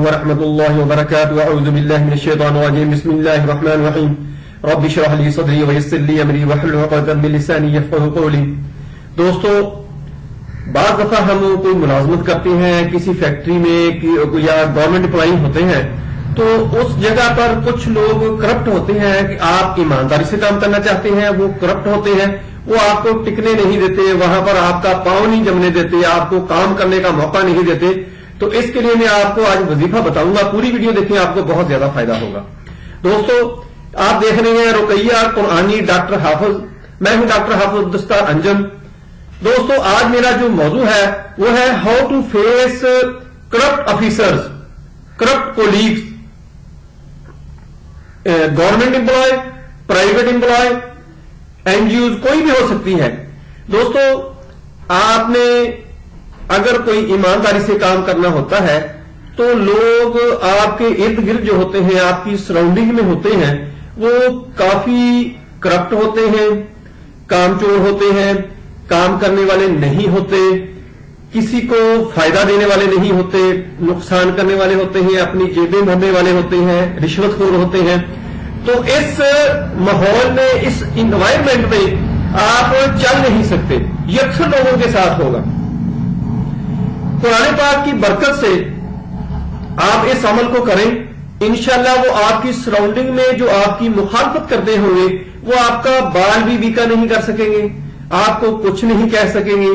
ورحمۃ اللہ وبرکاتہ اعوذ باللہ من الشیطان الرجیم بسم اللہ الرحمن الرحیم رب اشرح لی صدری ویسر لی امری واحلل عقدۃ من لسانی یفقهوا قولی۔ دوستو، بعض دفعہ ہم کوئی ملازمت کرتے ہیں کسی فیکٹری میں یا گورنمنٹ امپلائی ہوتے ہیں تو اس جگہ پر کچھ لوگ کرپٹ ہوتے ہیں کہ آپ ایمانداری سے کام کرنا چاہتے ہیں، وہ کرپٹ ہوتے ہیں، وہ آپ کو ٹکنے نہیں دیتے، وہاں پر آپ کا پاؤں نہیں جمنے دیتے، آپ کو کام کرنے کا موقع نہیں دیتے۔ تو اس کے لیے میں آپ کو آج وظیفہ بتاؤں گا، پوری ویڈیو دیکھیں، آپ کو بہت زیادہ فائدہ ہوگا۔ دوستو، آپ دیکھ رہے ہیں رقیہ قرآنی ڈاکٹر حافظ، میں ہوں ڈاکٹر حافظ دستار انجم۔ دوستو، آج میرا جو موضوع ہے وہ ہے how to face corrupt officers, corrupt colleagues, government employee, private employee, N G Os, کوئی بھی ہو سکتی ہے۔ دوستو، آپ نے اگر کوئی ایمانداری سے کام کرنا ہوتا ہے تو لوگ آپ کے ارد گرد جو ہوتے ہیں، آپ کی سراؤنڈنگ میں ہوتے ہیں، وہ کافی کرپٹ ہوتے ہیں، کام چور ہوتے ہیں، کام کرنے والے نہیں ہوتے، کسی کو فائدہ دینے والے نہیں ہوتے، نقصان کرنے والے ہوتے ہیں، اپنی جیبیں بھرنے والے ہوتے ہیں، رشوت خور ہوتے ہیں۔ تو اس ماحول میں، اس انوائرمنٹ میں آپ چل نہیں سکتے، یہ اکثر لوگوں کے ساتھ ہوگا۔ قرآن پاک کی برکت سے آپ اس عمل کو کریں، انشاءاللہ وہ آپ کی سراؤنڈنگ میں جو آپ کی مخالفت کرتے ہوں گے وہ آپ کا بال بھی بیکا نہیں کر سکیں گے، آپ کو کچھ نہیں کہہ سکیں گے،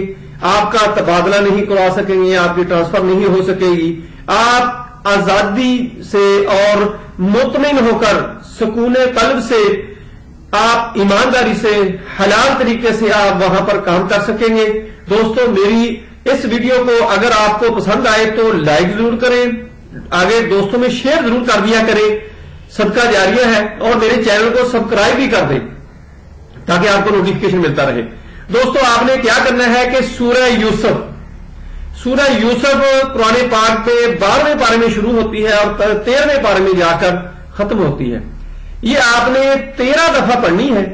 آپ کا تبادلہ نہیں کروا سکیں گے، آپ کی ٹرانسفر نہیں ہو سکے گی۔ آپ آزادی سے اور مطمئن ہو کر سکون قلب سے، آپ ایمانداری سے، حلال طریقے سے آپ وہاں پر کام کر سکیں گے۔ دوستو، میری اس ویڈیو کو اگر آپ کو پسند آئے تو لائک ضرور کریں، آگے دوستوں میں شیئر ضرور کر دیا کریں، صدقہ جاریہ ہے، اور میرے چینل کو سبسکرائب بھی کر دیں تاکہ آپ کو نوٹیفکیشن ملتا رہے۔ دوستو، آپ نے کیا کرنا ہے کہ سورہ یوسف قرآن پاک پہ 12ویں پارے میں شروع ہوتی ہے اور 13ویں پارے میں جا کر ختم ہوتی ہے۔ یہ آپ نے 13 دفعہ پڑھنی ہے۔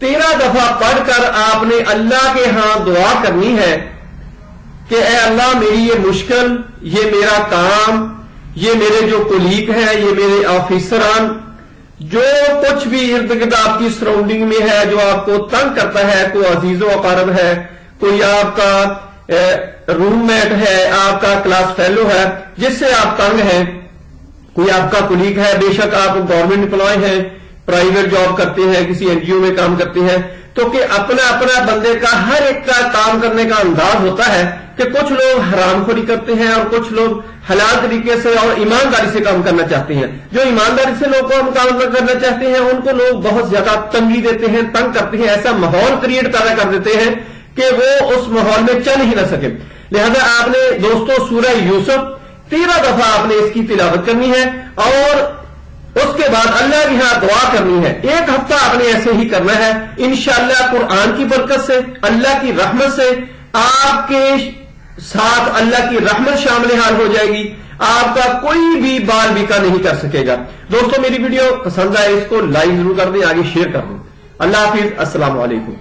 13 دفعہ پڑھ کر آپ نے اللہ کے ہاں دعا کرنی ہے کہ اے اللہ، میری یہ مشکل، یہ میرا کام، یہ میرے جو کولیگ ہیں، یہ میرے آفیسران، جو کچھ بھی ارد گرد آپ کی سراؤنڈنگ میں ہے، جو آپ کو تنگ کرتا ہے، کوئی عزیز و اقارب ہے، کوئی آپ کا روم میٹ ہے، آپ کا کلاس فیلو ہے جس سے آپ تنگ ہیں، کوئی آپ کا کولیگ ہے، بے شک آپ گورنمنٹ امپلائی ہیں، پرائیویٹ جاب کرتے ہیں، کسی این جی او میں کام کرتے ہیں، تو کہ اپنا اپنا بندے کا ہر ایک کا کام کرنے کا انداز ہوتا ہے کہ کچھ لوگ حرام خوری کرتے ہیں اور کچھ لوگ حلال طریقے سے اور ایمانداری سے کام کرنا چاہتے ہیں۔ جو ایمانداری سے لوگ کو کام کرنا چاہتے ہیں ان کو لوگ بہت زیادہ تنگی دیتے ہیں، تنگ کرتے ہیں، ایسا ماحول کریٹ پیدا کر دیتے ہیں کہ وہ اس ماحول میں چل ہی نہ سکے۔ لہذا آپ نے دوستو سورہ یوسف 13 دفعہ آپ نے اس کی تلاوت کرنی ہے اور اس کے بعد اللہ کی ہاں دعا کرنی ہے۔ ایک ہفتہ آپ نے ایسے ہی کرنا ہے، انشاءاللہ قرآن کی برکت سے، اللہ کی رحمت سے آپ کے ساتھ اللہ کی رحمت شامل حال ہو جائے گی، آپ کا کوئی بھی بال بیکا نہیں کر سکے گا۔ دوستو، میری ویڈیو پسند آئے اس کو لائک ضرور کر دیں، آگے شیئر کر دیں۔ اللہ حافظ، السلام علیکم۔